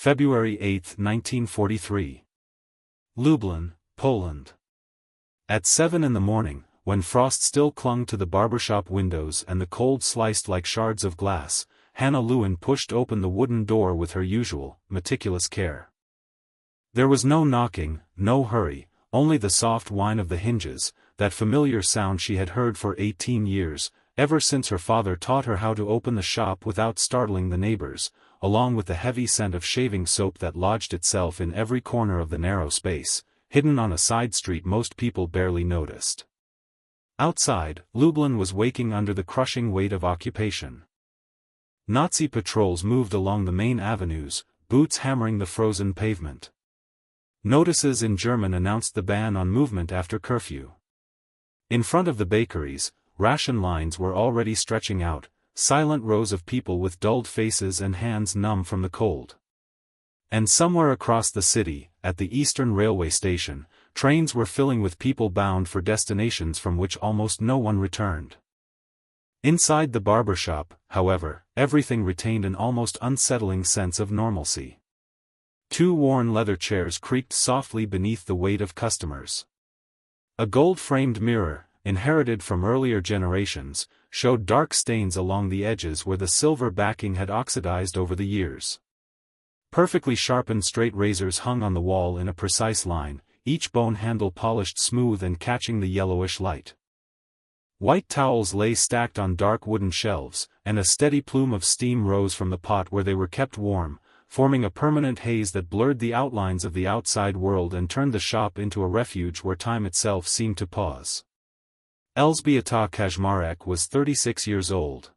February 8, 1943. Lublin, Poland. At 7 in the morning, when frost still clung to the barbershop windows and the cold sliced like shards of glass, Hannah Lewin pushed open the wooden door with her usual, meticulous care. There was no knocking, no hurry, only the soft whine of the hinges, that familiar sound she had heard for 18 years, ever since her father taught her how to open the shop without startling the neighbors, along with the heavy scent of shaving soap that lodged itself in every corner of the narrow space, hidden on a side street most people barely noticed. Outside, Lublin was waking under the crushing weight of occupation. Nazi patrols moved along the main avenues, boots hammering the frozen pavement. Notices in German announced the ban on movement after curfew. In front of the bakeries, ration lines were already stretching out, silent rows of people with dulled faces and hands numb from the cold. And somewhere across the city, at the Eastern Railway Station, trains were filling with people bound for destinations from which almost no one returned. Inside the barbershop, however, everything retained an almost unsettling sense of normalcy. 2 worn leather chairs creaked softly beneath the weight of customers. A gold-framed mirror, inherited from earlier generations, showed dark stains along the edges where the silver backing had oxidized over the years. Perfectly sharpened straight razors hung on the wall in a precise line, each bone handle polished smooth and catching the yellowish light. White towels lay stacked on dark wooden shelves, and a steady plume of steam rose from the pot where they were kept warm, forming a permanent haze that blurred the outlines of the outside world and turned the shop into a refuge where time itself seemed to pause. Elżbieta Kaczmarek was 36 years old.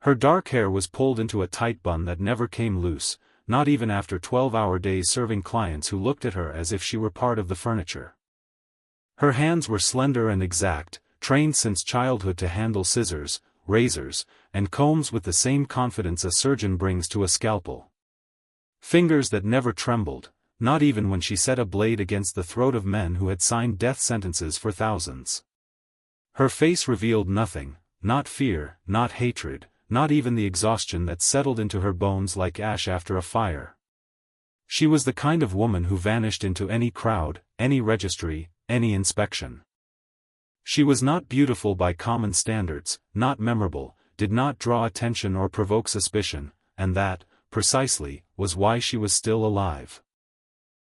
Her dark hair was pulled into a tight bun that never came loose, not even after 12-hour days serving clients who looked at her as if she were part of the furniture. Her hands were slender and exact, trained since childhood to handle scissors, razors, and combs with the same confidence a surgeon brings to a scalpel. Fingers that never trembled, not even when she set a blade against the throat of men who had signed death sentences for thousands. Her face revealed nothing, not fear, not hatred, not even the exhaustion that settled into her bones like ash after a fire. She was the kind of woman who vanished into any crowd, any registry, any inspection. She was not beautiful by common standards, not memorable, did not draw attention or provoke suspicion, and that, precisely, was why she was still alive.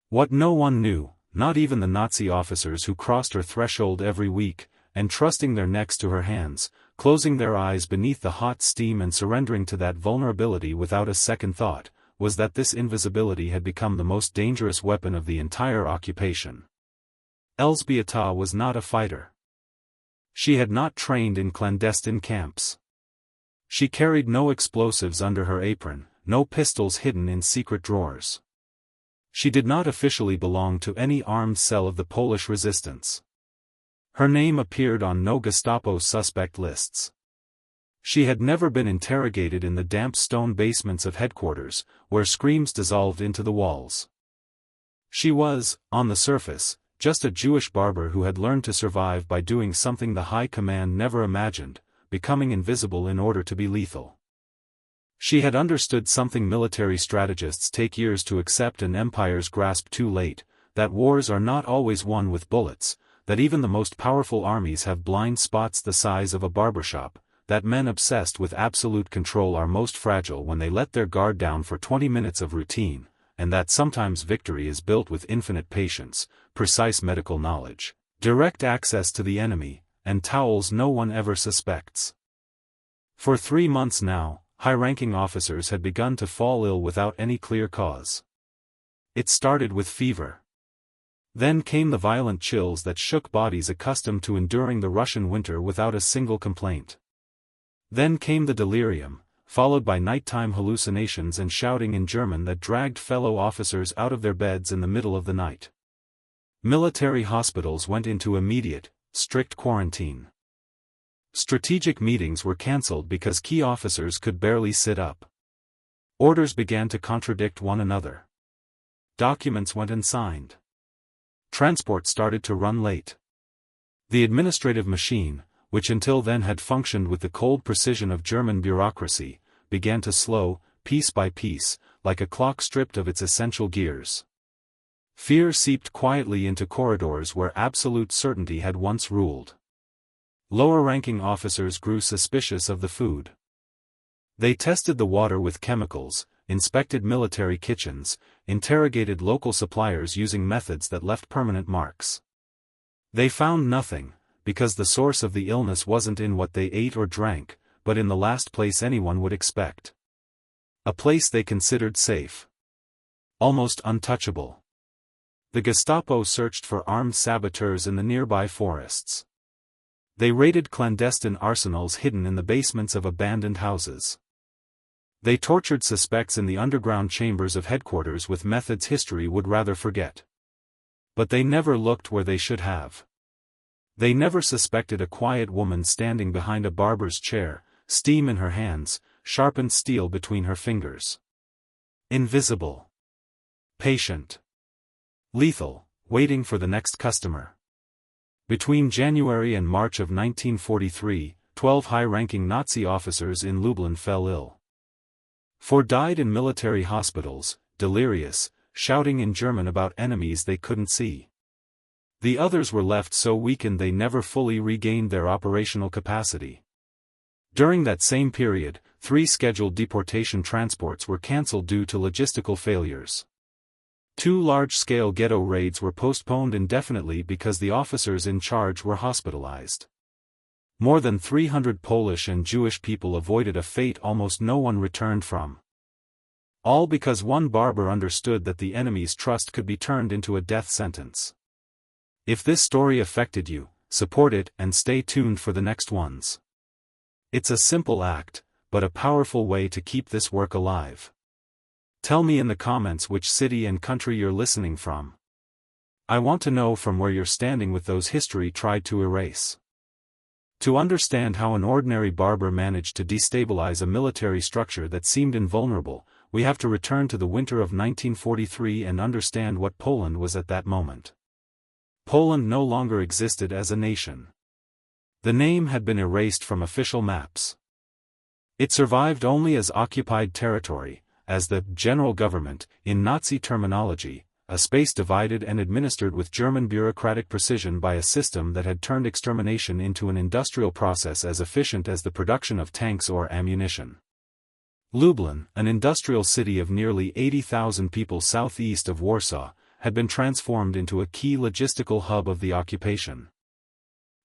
What no one knew, not even the Nazi officers who crossed her threshold every week, entrusting their necks to her hands, closing their eyes beneath the hot steam and surrendering to that vulnerability without a second thought, was that this invisibility had become the most dangerous weapon of the entire occupation. Elżbieta was not a fighter. She had not trained in clandestine camps. She carried no explosives under her apron, no pistols hidden in secret drawers. She did not officially belong to any armed cell of the Polish resistance. Her name appeared on no Gestapo suspect lists. She had never been interrogated in the damp stone basements of headquarters, where screams dissolved into the walls. She was, on the surface, just a Jewish barber who had learned to survive by doing something the High Command never imagined, becoming invisible in order to be lethal. She had understood something military strategists take years to accept and empires grasp too late, that wars are not always won with bullets, that even the most powerful armies have blind spots the size of a barbershop, that men obsessed with absolute control are most fragile when they let their guard down for 20 minutes of routine, and that sometimes victory is built with infinite patience, precise medical knowledge, direct access to the enemy, and towels no one ever suspects. For 3 months now, high-ranking officers had begun to fall ill without any clear cause. It started with fever. Then came the violent chills that shook bodies accustomed to enduring the Russian winter without a single complaint. Then came the delirium, followed by nighttime hallucinations and shouting in German that dragged fellow officers out of their beds in the middle of the night. Military hospitals went into immediate, strict quarantine. Strategic meetings were cancelled because key officers could barely sit up. Orders began to contradict one another. Documents went unsigned. Transport started to run late. The administrative machine, which until then had functioned with the cold precision of German bureaucracy, began to slow, piece by piece, like a clock stripped of its essential gears. Fear seeped quietly into corridors where absolute certainty had once ruled. Lower-ranking officers grew suspicious of the food. They tested the water with chemicals, inspected military kitchens, interrogated local suppliers using methods that left permanent marks. They found nothing, because the source of the illness wasn't in what they ate or drank, but in the last place anyone would expect. A place they considered safe. Almost untouchable. The Gestapo searched for armed saboteurs in the nearby forests. They raided clandestine arsenals hidden in the basements of abandoned houses. They tortured suspects in the underground chambers of headquarters with methods history would rather forget. But they never looked where they should have. They never suspected a quiet woman standing behind a barber's chair, steam in her hands, sharpened steel between her fingers. Invisible. Patient. Lethal, waiting for the next customer. Between January and March of 1943, 12 high-ranking Nazi officers in Lublin fell ill. 4 died in military hospitals, delirious, shouting in German about enemies they couldn't see. The others were left so weakened they never fully regained their operational capacity. During that same period, 3 scheduled deportation transports were cancelled due to logistical failures. 2 large-scale ghetto raids were postponed indefinitely because the officers in charge were hospitalized. More than 300 Polish and Jewish people avoided a fate almost no one returned from. All because one barber understood that the enemy's trust could be turned into a death sentence. If this story affected you, support it and stay tuned for the next ones. It's a simple act, but a powerful way to keep this work alive. Tell me in the comments which city and country you're listening from. I want to know from where you're standing with those history tried to erase. To understand how an ordinary barber managed to destabilize a military structure that seemed invulnerable, we have to return to the winter of 1943 and understand what Poland was at that moment. Poland no longer existed as a nation. The name had been erased from official maps. It survived only as occupied territory, as the general government, in Nazi terminology, a space divided and administered with German bureaucratic precision by a system that had turned extermination into an industrial process as efficient as the production of tanks or ammunition. Lublin, an industrial city of nearly 80,000 people southeast of Warsaw, had been transformed into a key logistical hub of the occupation.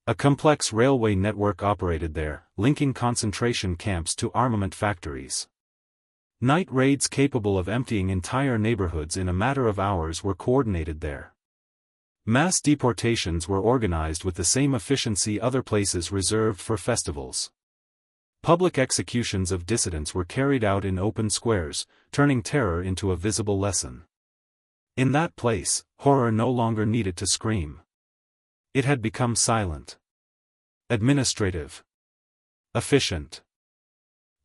A complex railway network operated there, linking concentration camps to armament factories. Night raids capable of emptying entire neighborhoods in a matter of hours were coordinated there. Mass deportations were organized with the same efficiency other places reserved for festivals. Public executions of dissidents were carried out in open squares, turning terror into a visible lesson. In that place, horror no longer needed to scream. It had become silent. Administrative. Efficient.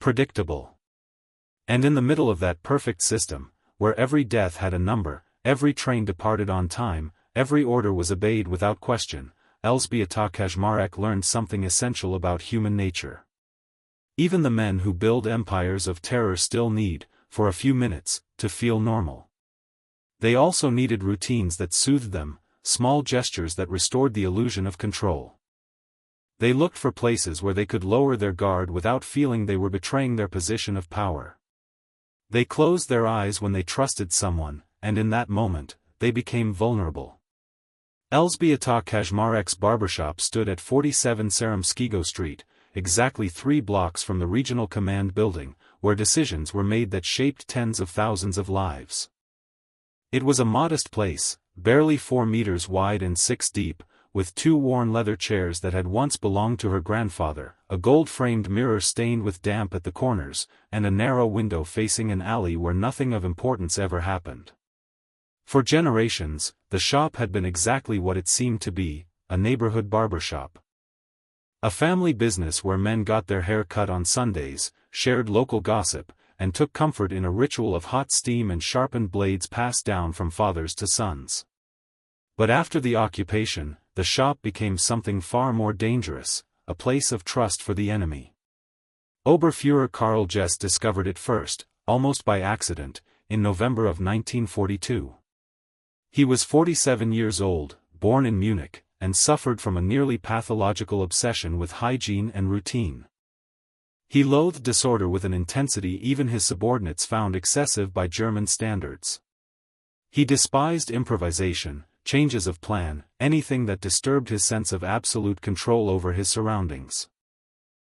Predictable. And in the middle of that perfect system, where every death had a number, every train departed on time, every order was obeyed without question, Elżbieta Kaczmarek learned something essential about human nature. Even the men who build empires of terror still need, for a few minutes, to feel normal. They also needed routines that soothed them, small gestures that restored the illusion of control. They looked for places where they could lower their guard without feeling they were betraying their position of power. They closed their eyes when they trusted someone, and in that moment, they became vulnerable. Elżbieta Kaczmarek's barbershop stood at 47 Saremskiego Street, exactly 3 blocks from the Regional Command building, where decisions were made that shaped tens of thousands of lives. It was a modest place, barely 4 meters wide and 6 deep, with 2 worn leather chairs that had once belonged to her grandfather, a gold-framed mirror stained with damp at the corners, and a narrow window facing an alley where nothing of importance ever happened. For generations, the shop had been exactly what it seemed to be, a neighborhood barbershop. A family business where men got their hair cut on Sundays, shared local gossip, and took comfort in a ritual of hot steam and sharpened blades passed down from fathers to sons. But after the occupation, the shop became something far more dangerous, a place of trust for the enemy. Oberfuhrer Karl Jess discovered it first, almost by accident, in November of 1942. He was 47 years old, born in Munich, and suffered from a nearly pathological obsession with hygiene and routine. He loathed disorder with an intensity even his subordinates found excessive by German standards. He despised improvisation, changes of plan, anything that disturbed his sense of absolute control over his surroundings.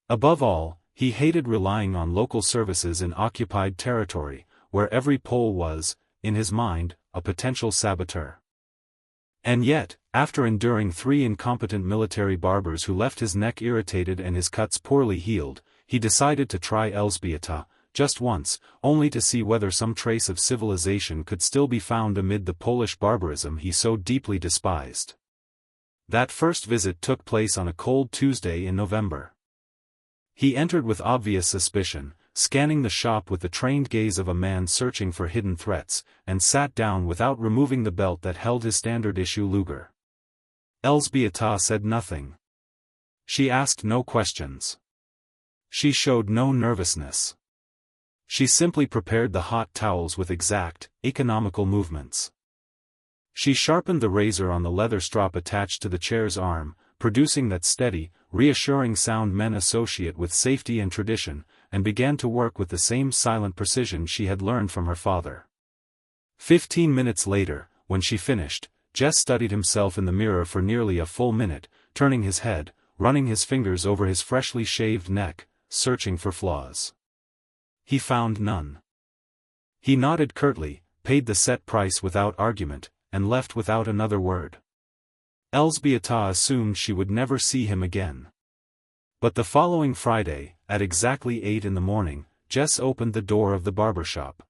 Above all, he hated relying on local services in occupied territory, where every Pole was, in his mind, a potential saboteur. And yet, after enduring 3 incompetent military barbers who left his neck irritated and his cuts poorly healed, he decided to try Elżbieta, just once, only to see whether some trace of civilization could still be found amid the Polish barbarism he so deeply despised. That first visit took place on a cold Tuesday in November. He entered with obvious suspicion, scanning the shop with the trained gaze of a man searching for hidden threats, and sat down without removing the belt that held his standard-issue Luger. Elżbieta said nothing. She asked no questions. She showed no nervousness. She simply prepared the hot towels with exact, economical movements. She sharpened the razor on the leather strap attached to the chair's arm, producing that steady, reassuring sound men associate with safety and tradition, and began to work with the same silent precision she had learned from her father. 15 minutes later, when she finished, Jess studied himself in the mirror for nearly a full minute, turning his head, running his fingers over his freshly shaved neck, searching for flaws. He found none. He nodded curtly, paid the set price without argument, and left without another word. Elżbieta assumed she would never see him again. But the following Friday, at exactly 8 in the morning, Jess opened the door of the barber shop.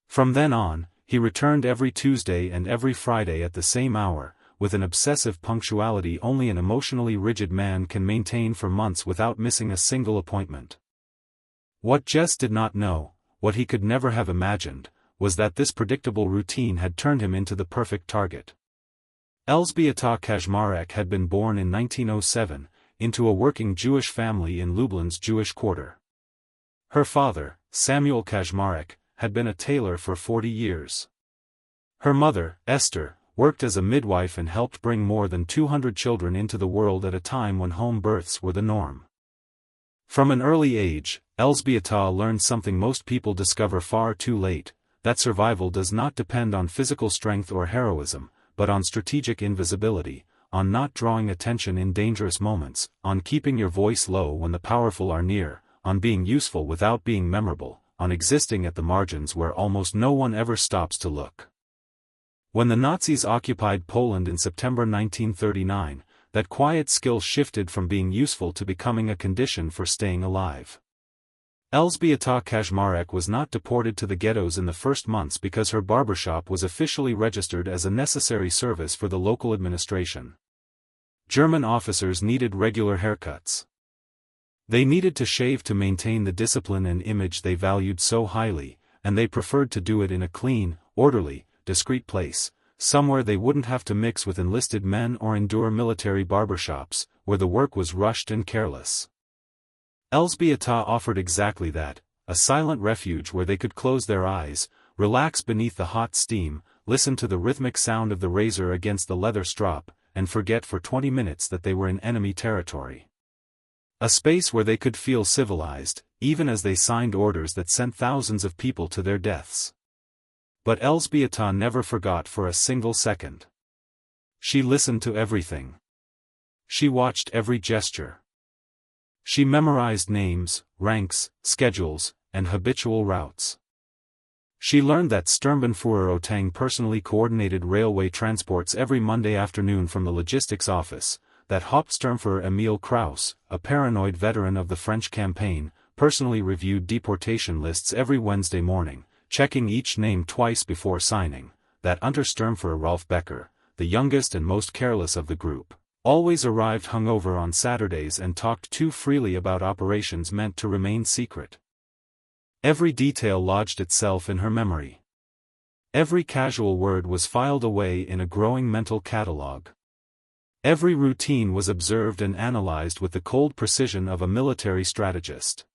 From then on, he returned every Tuesday and every Friday at the same hour, with an obsessive punctuality only an emotionally rigid man can maintain for months without missing a single appointment. What Jess did not know, what he could never have imagined, was that this predictable routine had turned him into the perfect target. Elżbieta Kaczmarek had been born in 1907, into a working Jewish family in Lublin's Jewish quarter. Her father, Samuel Kaczmarek, had been a tailor for 40 years. Her mother, Esther, worked as a midwife and helped bring more than 200 children into the world at a time when home births were the norm. From an early age, Elżbieta learned something most people discover far too late, that survival does not depend on physical strength or heroism, but on strategic invisibility, on not drawing attention in dangerous moments, on keeping your voice low when the powerful are near, on being useful without being memorable, on existing at the margins where almost no one ever stops to look. When the Nazis occupied Poland in September 1939, that quiet skill shifted from being useful to becoming a condition for staying alive. Elżbieta Kaczmarek was not deported to the ghettos in the first months because her barbershop was officially registered as a necessary service for the local administration. German officers needed regular haircuts. They needed to shave to maintain the discipline and image they valued so highly, and they preferred to do it in a clean, orderly, discreet place, somewhere they wouldn't have to mix with enlisted men or endure military barbershops, where the work was rushed and careless. Elżbieta offered exactly that, a silent refuge where they could close their eyes, relax beneath the hot steam, listen to the rhythmic sound of the razor against the leather strap, and forget for 20 minutes that they were in enemy territory. A space where they could feel civilized, even as they signed orders that sent thousands of people to their deaths. But Elżbieta never forgot for a single second. She listened to everything. She watched every gesture. She memorized names, ranks, schedules, and habitual routes. She learned that Sturmbannführer Otang personally coordinated railway transports every Monday afternoon from the logistics office, that Hauptsturmführer Emil Kraus, a paranoid veteran of the French campaign, personally reviewed deportation lists every Wednesday morning, checking each name twice before signing, that Untersturmführer Rolf Becker, the youngest and most careless of the group, always arrived hungover on Saturdays and talked too freely about operations meant to remain secret. Every detail lodged itself in her memory. Every casual word was filed away in a growing mental catalogue. Every routine was observed and analyzed with the cold precision of a military strategist.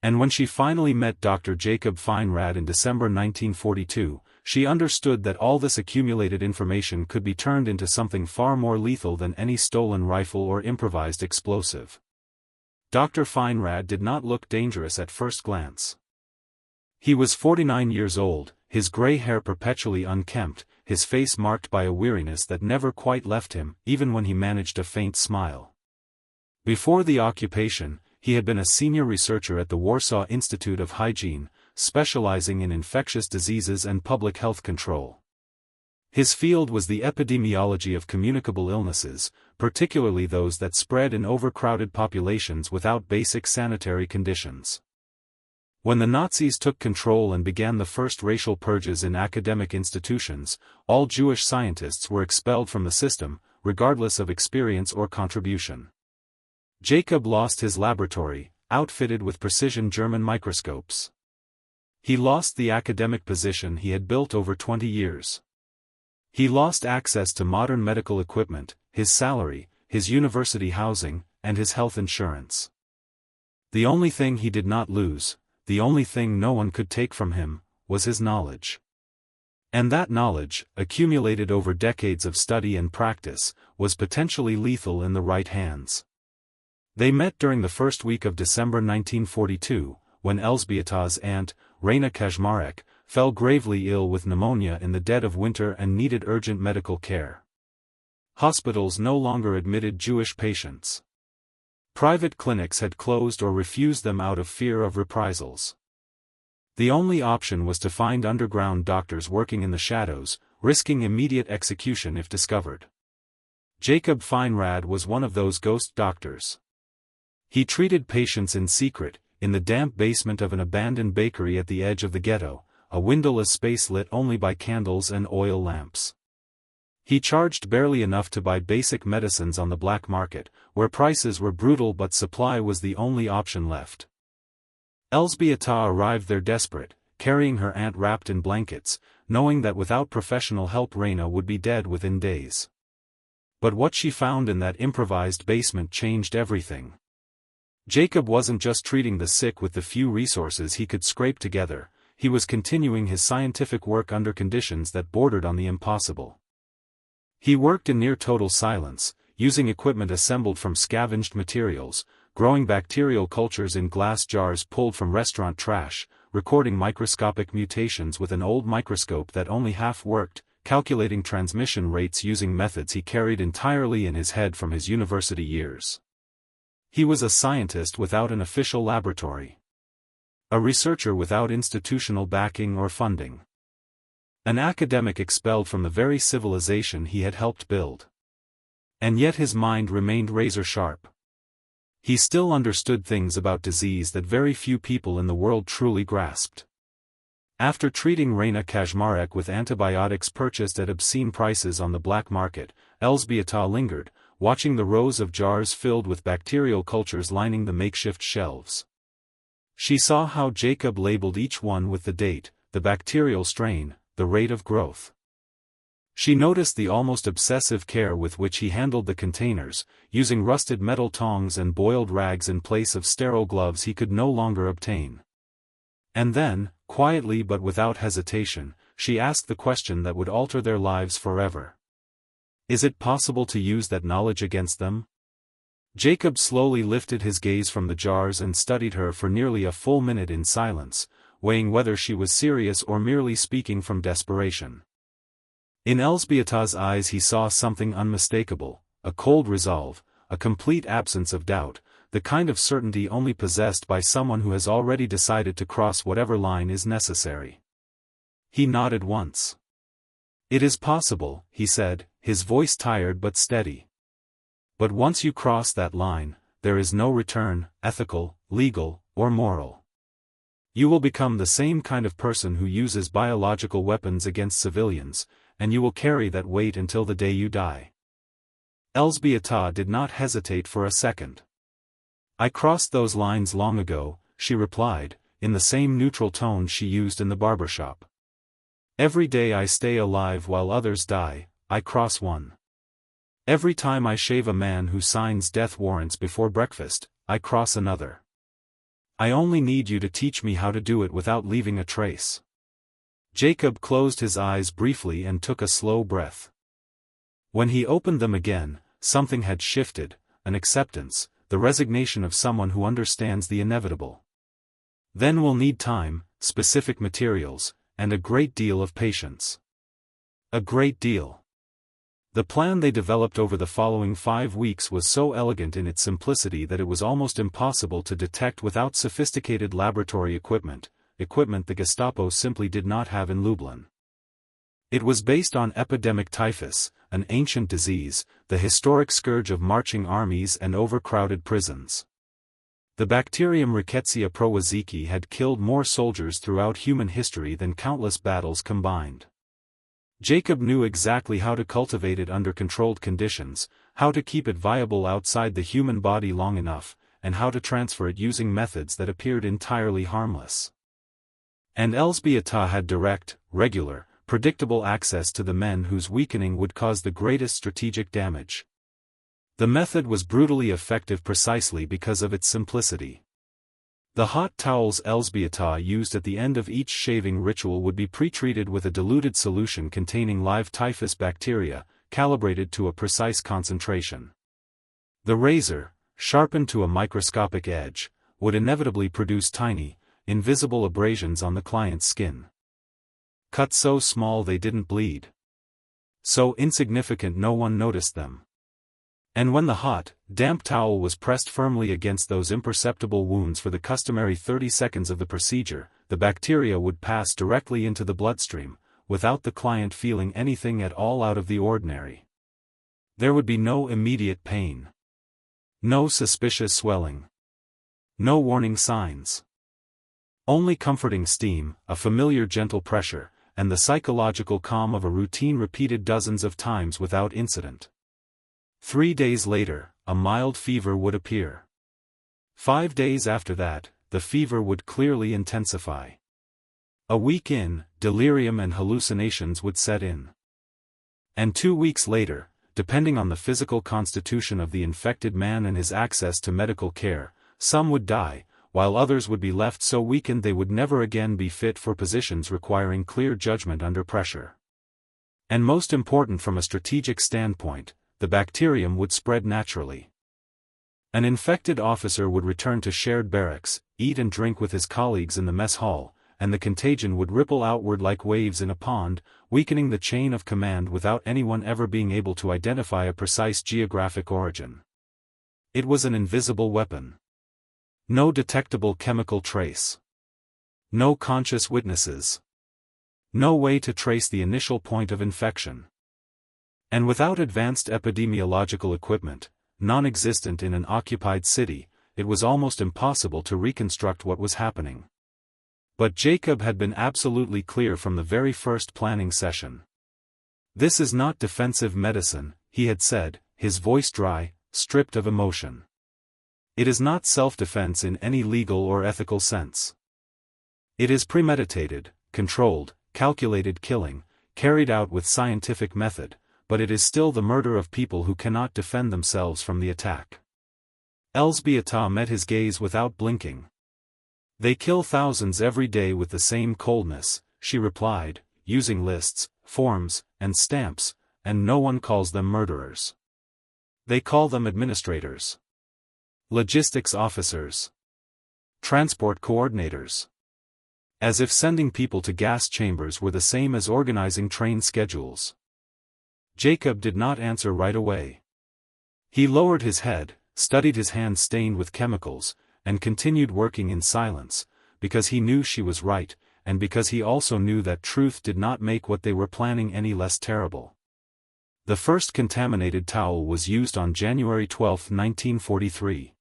And when she finally met Dr. Jacob Feinrad in December 1942, she understood that all this accumulated information could be turned into something far more lethal than any stolen rifle or improvised explosive. Dr. Feinrad did not look dangerous at first glance. He was 49 years old, his gray hair perpetually unkempt, his face marked by a weariness that never quite left him, even when he managed a faint smile. Before the occupation, he had been a senior researcher at the Warsaw Institute of Hygiene, specializing in infectious diseases and public health control. His field was the epidemiology of communicable illnesses, particularly those that spread in overcrowded populations without basic sanitary conditions. When the Nazis took control and began the first racial purges in academic institutions, all Jewish scientists were expelled from the system, regardless of experience or contribution. Jacob lost his laboratory, outfitted with precision German microscopes. He lost the academic position he had built over 20 years. He lost access to modern medical equipment, his salary, his university housing, and his health insurance. The only thing he did not lose, the only thing no one could take from him, was his knowledge. And that knowledge, accumulated over decades of study and practice, was potentially lethal in the right hands. They met during the first week of December 1942, when Elżbieta's aunt, Raina Kaczmarek, fell gravely ill with pneumonia in the dead of winter and needed urgent medical care. Hospitals no longer admitted Jewish patients. Private clinics had closed or refused them out of fear of reprisals. The only option was to find underground doctors working in the shadows, risking immediate execution if discovered. Jacob Feinrad was one of those ghost doctors. He treated patients in secret, in the damp basement of an abandoned bakery at the edge of the ghetto, a windowless space lit only by candles and oil lamps. He charged barely enough to buy basic medicines on the black market, where prices were brutal but supply was the only option left. Elżbieta arrived there desperate, carrying her aunt wrapped in blankets, knowing that without professional help Raina would be dead within days. But what she found in that improvised basement changed everything. Jacob wasn't just treating the sick with the few resources he could scrape together, he was continuing his scientific work under conditions that bordered on the impossible. He worked in near-total silence, using equipment assembled from scavenged materials, growing bacterial cultures in glass jars pulled from restaurant trash, recording microscopic mutations with an old microscope that only half worked, calculating transmission rates using methods he carried entirely in his head from his university years. He was a scientist without an official laboratory. A researcher without institutional backing or funding. An academic expelled from the very civilization he had helped build. And yet his mind remained razor-sharp. He still understood things about disease that very few people in the world truly grasped. After treating Raina Kaczmarek with antibiotics purchased at obscene prices on the black market, Elżbieta lingered, watching the rows of jars filled with bacterial cultures lining the makeshift shelves. She saw how Jacob labeled each one with the date, the bacterial strain, the rate of growth. She noticed the almost obsessive care with which he handled the containers, using rusted metal tongs and boiled rags in place of sterile gloves he could no longer obtain. And then, quietly but without hesitation, she asked the question that would alter their lives forever. Is it possible to use that knowledge against them? Jacob slowly lifted his gaze from the jars and studied her for nearly a full minute in silence, weighing whether she was serious or merely speaking from desperation. In Elżbieta's eyes he saw something unmistakable, a cold resolve, a complete absence of doubt, the kind of certainty only possessed by someone who has already decided to cross whatever line is necessary. He nodded once. "It is possible," he said, his voice tired but steady. "But once you cross that line, there is no return, ethical, legal, or moral. You will become the same kind of person who uses biological weapons against civilians, and you will carry that weight until the day you die." Elżbieta did not hesitate for a second. "I crossed those lines long ago," she replied, in the same neutral tone she used in the barbershop. "Every day I stay alive while others die, I cross one. Every time I shave a man who signs death warrants before breakfast, I cross another. I only need you to teach me how to do it without leaving a trace. Jacob closed his eyes briefly and took a slow breath. When he opened them again, something had shifted, an acceptance, the resignation of someone who understands the inevitable. Then we'll need time, specific materials, and a great deal of patience. A great deal. The plan they developed over the following 5 weeks was so elegant in its simplicity that it was almost impossible to detect without sophisticated laboratory equipment the Gestapo simply did not have in Lublin. It was based on epidemic typhus, an ancient disease, the historic scourge of marching armies and overcrowded prisons. The bacterium Rickettsia prowazekii had killed more soldiers throughout human history than countless battles combined. Jacob knew exactly how to cultivate it under controlled conditions, how to keep it viable outside the human body long enough, and how to transfer it using methods that appeared entirely harmless. And Elżbieta had direct, regular, predictable access to the men whose weakening would cause the greatest strategic damage. The method was brutally effective precisely because of its simplicity. The hot towels Elżbieta used at the end of each shaving ritual would be pre-treated with a diluted solution containing live typhus bacteria, calibrated to a precise concentration. The razor, sharpened to a microscopic edge, would inevitably produce tiny, invisible abrasions on the client's skin. Cut so small they didn't bleed. So insignificant no one noticed them. And when the hot, damp towel was pressed firmly against those imperceptible wounds for the customary 30 seconds of the procedure, the bacteria would pass directly into the bloodstream, without the client feeling anything at all out of the ordinary. There would be no immediate pain. No suspicious swelling. No warning signs. Only comforting steam, a familiar gentle pressure, and the psychological calm of a routine repeated dozens of times without incident. 3 days later, a mild fever would appear. 5 days after that, the fever would clearly intensify. A week in, delirium and hallucinations would set in. And 2 weeks later, depending on the physical constitution of the infected man and his access to medical care, some would die, while others would be left so weakened they would never again be fit for positions requiring clear judgment under pressure. And most important from a strategic standpoint, the bacterium would spread naturally. An infected officer would return to shared barracks, eat and drink with his colleagues in the mess hall, and the contagion would ripple outward like waves in a pond, weakening the chain of command without anyone ever being able to identify a precise geographic origin. It was an invisible weapon. No detectable chemical trace. No conscious witnesses. No way to trace the initial point of infection. And without advanced epidemiological equipment, non-existent in an occupied city, it was almost impossible to reconstruct what was happening. But Jacob had been absolutely clear from the very first planning session. This is not defensive medicine, he had said, his voice dry, stripped of emotion. It is not self-defense in any legal or ethical sense. It is premeditated, controlled, calculated killing, carried out with scientific method, but it is still the murder of people who cannot defend themselves from the attack. Elżbieta met his gaze without blinking. They kill thousands every day with the same coldness, she replied, using lists, forms, and stamps, and no one calls them murderers. They call them administrators. Logistics officers. Transport coordinators. As if sending people to gas chambers were the same as organizing train schedules. Jacob did not answer right away. He lowered his head, studied his hands stained with chemicals, and continued working in silence, because he knew she was right, and because he also knew that truth did not make what they were planning any less terrible. The first contaminated towel was used on January 12, 1943.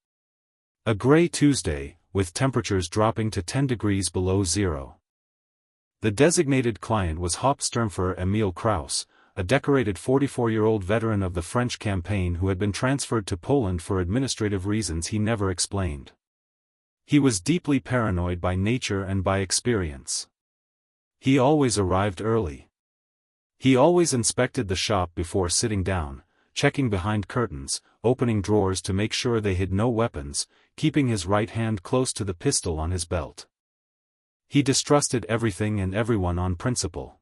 A gray Tuesday, with temperatures dropping to 10 degrees below zero. The designated client was Hauptsturmführer Emil Kraus, a decorated 44-year-old veteran of the French campaign who had been transferred to Poland for administrative reasons he never explained. He was deeply paranoid by nature and by experience. He always arrived early. He always inspected the shop before sitting down, checking behind curtains, opening drawers to make sure they hid no weapons, keeping his right hand close to the pistol on his belt. He distrusted everything and everyone on principle.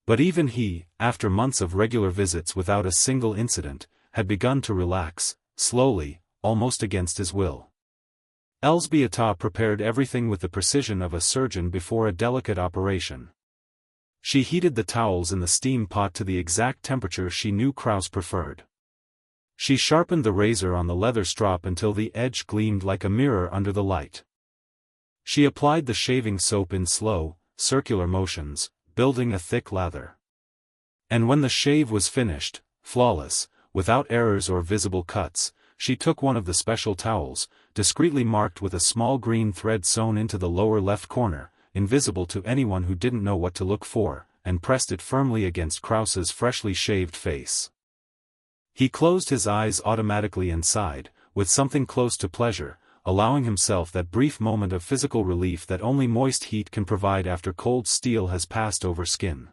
But even he, after months of regular visits without a single incident, had begun to relax, slowly, almost against his will. Elżbieta prepared everything with the precision of a surgeon before a delicate operation. She heated the towels in the steam pot to the exact temperature she knew Kraus preferred. She sharpened the razor on the leather strop until the edge gleamed like a mirror under the light. She applied the shaving soap in slow, circular motions, building a thick lather. And when the shave was finished, flawless, without errors or visible cuts, she took one of the special towels, discreetly marked with a small green thread sewn into the lower left corner, invisible to anyone who didn't know what to look for, and pressed it firmly against Kraus's freshly shaved face. He closed his eyes automatically and sighed, with something close to pleasure, allowing himself that brief moment of physical relief that only moist heat can provide after cold steel has passed over skin.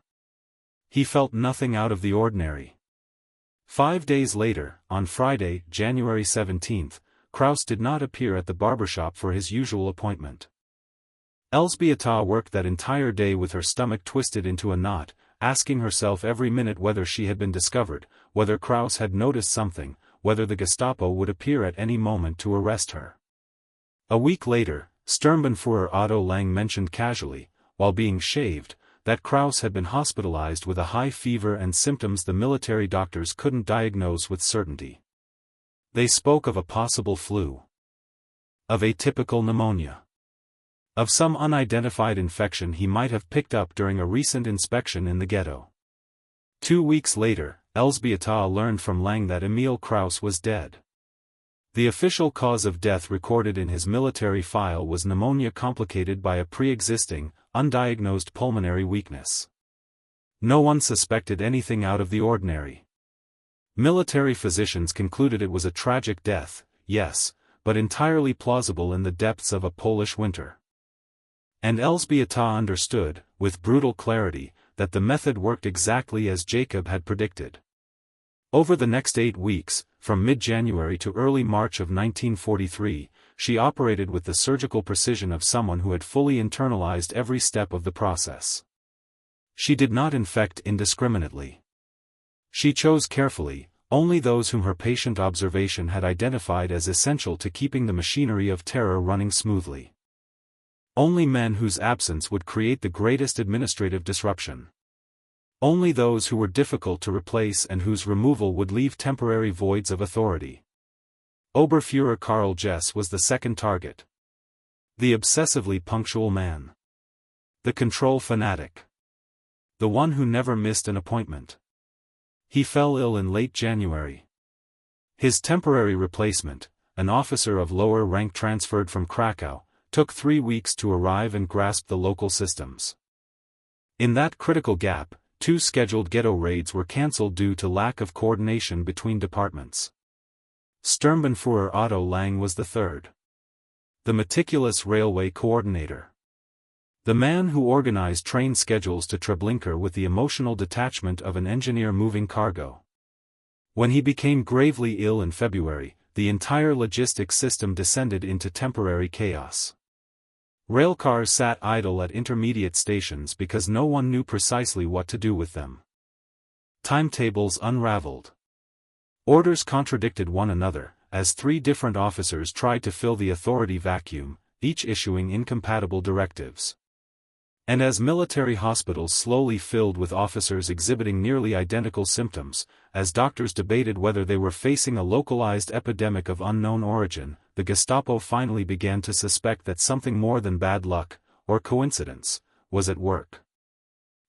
He felt nothing out of the ordinary. 5 days later, on Friday, January 17, Kraus did not appear at the barbershop for his usual appointment. Elżbieta worked that entire day with her stomach twisted into a knot, asking herself every minute whether she had been discovered, whether Kraus had noticed something, whether the Gestapo would appear at any moment to arrest her. A week later, Sturmbannführer Otto Lang mentioned casually, while being shaved, that Kraus had been hospitalized with a high fever and symptoms the military doctors couldn't diagnose with certainty. They spoke of a possible flu, of atypical pneumonia, of some unidentified infection he might have picked up during a recent inspection in the ghetto. 2 weeks later, Elżbieta learned from Lang that Emil Kraus was dead. The official cause of death recorded in his military file was pneumonia complicated by a pre-existing, undiagnosed pulmonary weakness. No one suspected anything out of the ordinary. Military physicians concluded it was a tragic death, yes, but entirely plausible in the depths of a Polish winter. And Elżbieta understood, with brutal clarity, that the method worked exactly as Jacob had predicted. Over the next 8 weeks, from mid-January to early March of 1943, she operated with the surgical precision of someone who had fully internalized every step of the process. She did not infect indiscriminately. She chose carefully, only those whom her patient observation had identified as essential to keeping the machinery of terror running smoothly. Only men whose absence would create the greatest administrative disruption. Only those who were difficult to replace and whose removal would leave temporary voids of authority. Oberfuhrer Karl Jess was the second target. The obsessively punctual man. The control fanatic. The one who never missed an appointment. He fell ill in late January. His temporary replacement, an officer of lower rank transferred from Krakow, took 3 weeks to arrive and grasp the local systems. In that critical gap, 2 scheduled ghetto raids were cancelled due to lack of coordination between departments. Sturmbannführer Otto Lang was the third. The meticulous railway coordinator. The man who organized train schedules to Treblinka with the emotional detachment of an engineer moving cargo. When he became gravely ill in February, the entire logistics system descended into temporary chaos. Railcars sat idle at intermediate stations because no one knew precisely what to do with them. Timetables unraveled. Orders contradicted one another, as 3 different officers tried to fill the authority vacuum, each issuing incompatible directives. And as military hospitals slowly filled with officers exhibiting nearly identical symptoms, as doctors debated whether they were facing a localized epidemic of unknown origin, the Gestapo finally began to suspect that something more than bad luck, or coincidence, was at work.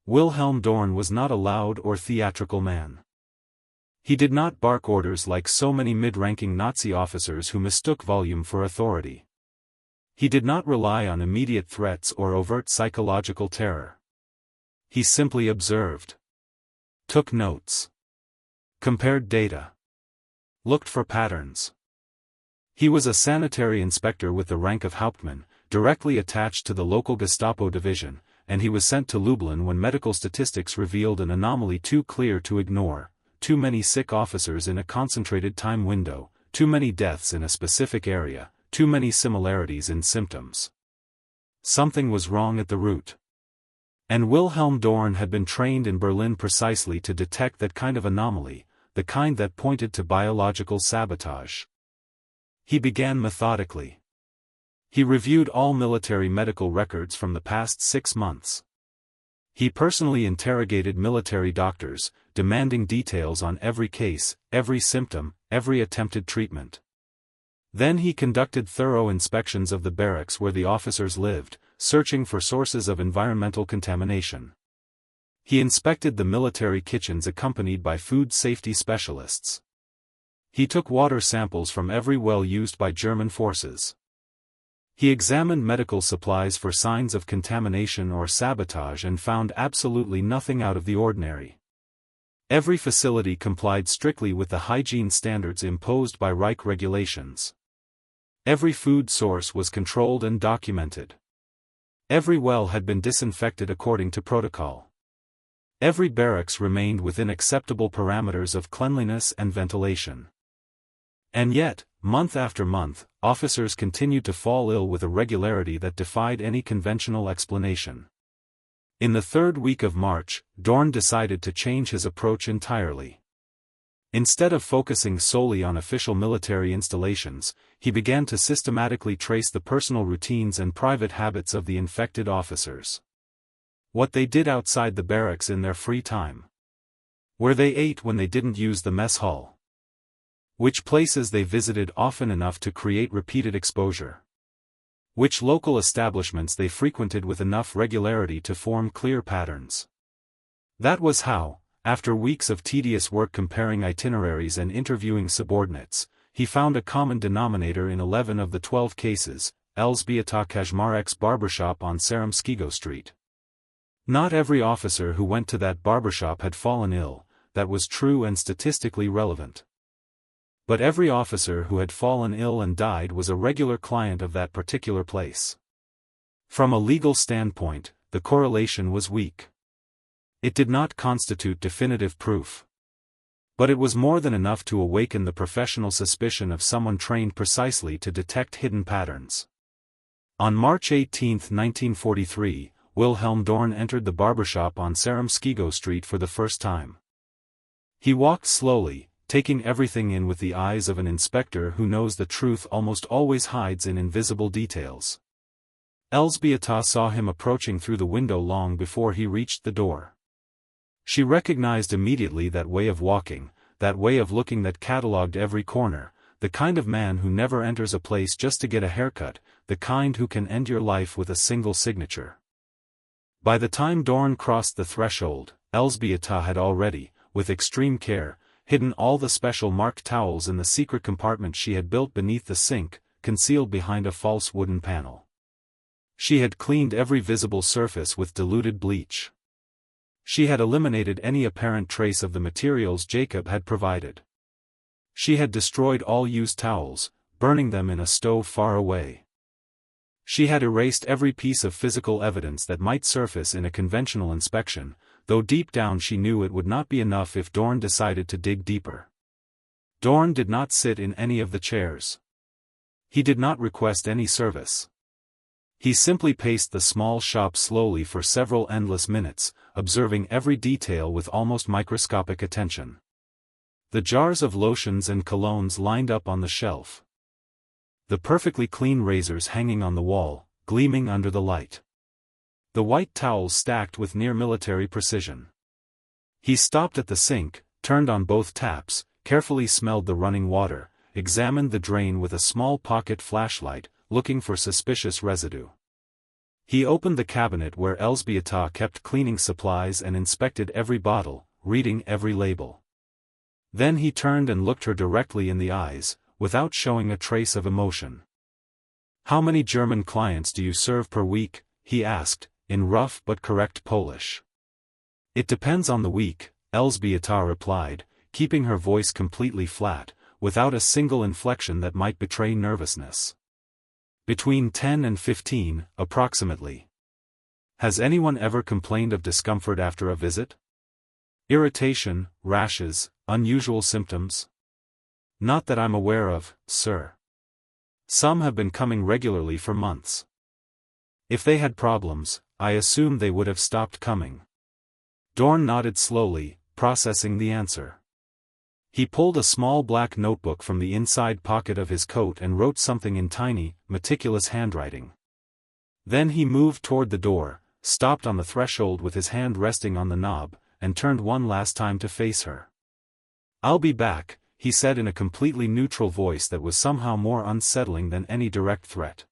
Wilhelm Dorn was not a loud or theatrical man. He did not bark orders like so many mid-ranking Nazi officers who mistook volume for authority. He did not rely on immediate threats or overt psychological terror. He simply observed. Took notes. Compared data. Looked for patterns. He was a sanitary inspector with the rank of Hauptmann, directly attached to the local Gestapo division, and he was sent to Lublin when medical statistics revealed an anomaly too clear to ignore. too many sick officers in a concentrated time window, too many deaths in a specific area, too many similarities in symptoms. Something was wrong at the root. And Wilhelm Dorn had been trained in Berlin precisely to detect that kind of anomaly, the kind that pointed to biological sabotage. He began methodically. He reviewed all military medical records from the past 6 months. He personally interrogated military doctors, demanding details on every case, every symptom, every attempted treatment. Then he conducted thorough inspections of the barracks where the officers lived, searching for sources of environmental contamination. He inspected the military kitchens accompanied by food safety specialists. He took water samples from every well used by German forces. He examined medical supplies for signs of contamination or sabotage and found absolutely nothing out of the ordinary. Every facility complied strictly with the hygiene standards imposed by Reich regulations. Every food source was controlled and documented. Every well had been disinfected according to protocol. Every barracks remained within acceptable parameters of cleanliness and ventilation. And yet, month after month, officers continued to fall ill with a regularity that defied any conventional explanation. In the third week of March, Dorn decided to change his approach entirely. Instead of focusing solely on official military installations, he began to systematically trace the personal routines and private habits of the infected officers. What they did outside the barracks in their free time. Where they ate when they didn't use the mess hall. Which places they visited often enough to create repeated exposure. Which local establishments they frequented with enough regularity to form clear patterns. That was how, after weeks of tedious work comparing itineraries and interviewing subordinates, he found a common denominator in 11 of the 12 cases, Elżbieta Kaczmarek's barbershop on Saremskiego Street. Not every officer who went to that barbershop had fallen ill, that was true and statistically relevant. But every officer who had fallen ill and died was a regular client of that particular place. From a legal standpoint, the correlation was weak. It did not constitute definitive proof. But it was more than enough to awaken the professional suspicion of someone trained precisely to detect hidden patterns. On March 18, 1943, Wilhelm Dorn entered the barbershop on Saremskiego Street for the first time. He walked slowly, taking everything in with the eyes of an inspector who knows the truth almost always hides in invisible details. Elżbieta saw him approaching through the window long before he reached the door. She recognized immediately that way of walking, that way of looking that catalogued every corner, the kind of man who never enters a place just to get a haircut, the kind who can end your life with a single signature. By the time Dorn crossed the threshold, Elżbieta had already, with extreme care, hidden all the special marked towels in the secret compartment she had built beneath the sink, concealed behind a false wooden panel. She had cleaned every visible surface with diluted bleach. She had eliminated any apparent trace of the materials Jacob had provided. She had destroyed all used towels, burning them in a stove far away. She had erased every piece of physical evidence that might surface in a conventional inspection, though deep down she knew it would not be enough if Dorn decided to dig deeper. Dorn did not sit in any of the chairs. He did not request any service. He simply paced the small shop slowly for several endless minutes, observing every detail with almost microscopic attention. The jars of lotions and colognes lined up on the shelf. The perfectly clean razors hanging on the wall, gleaming under the light. The white towels stacked with near-military precision. He stopped at the sink, turned on both taps, carefully smelled the running water, examined the drain with a small pocket flashlight, looking for suspicious residue. He opened the cabinet where Elżbieta kept cleaning supplies and inspected every bottle, reading every label. Then he turned and looked her directly in the eyes, without showing a trace of emotion. "How many German clients do you serve per week?" he asked, in rough but correct Polish. "It depends on the week," Elżbieta replied, keeping her voice completely flat, without a single inflection that might betray nervousness. "Between 10 and 15, approximately." "Has anyone ever complained of discomfort after a visit?" Irritation, rashes, unusual symptoms? Not that I'm aware of, sir. Some have been coming regularly for months. If they had problems, I assume they would have stopped coming. Dorn nodded slowly, processing the answer. He pulled a small black notebook from the inside pocket of his coat and wrote something in tiny, meticulous handwriting. Then he moved toward the door, stopped on the threshold with his hand resting on the knob, and turned one last time to face her. "I'll be back," he said in a completely neutral voice that was somehow more unsettling than any direct threat.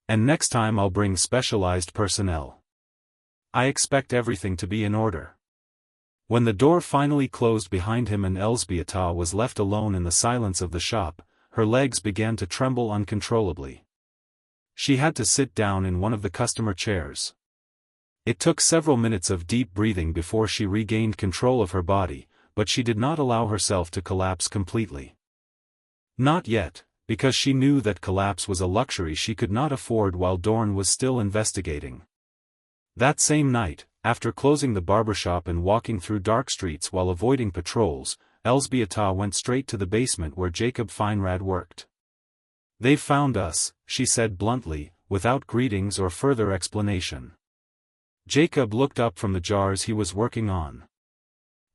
"And next time I'll bring specialized personnel. I expect everything to be in order." When the door finally closed behind him and Elzbieta was left alone in the silence of the shop, her legs began to tremble uncontrollably. She had to sit down in one of the customer chairs. It took several minutes of deep breathing before she regained control of her body, but she did not allow herself to collapse completely. Not yet, because she knew that collapse was a luxury she could not afford while Dorn was still investigating. That same night, after closing the barbershop and walking through dark streets while avoiding patrols, Elzbieta went straight to the basement where Jacob Feinrad worked. "They've found us," she said bluntly, without greetings or further explanation. Jacob looked up from the jars he was working on.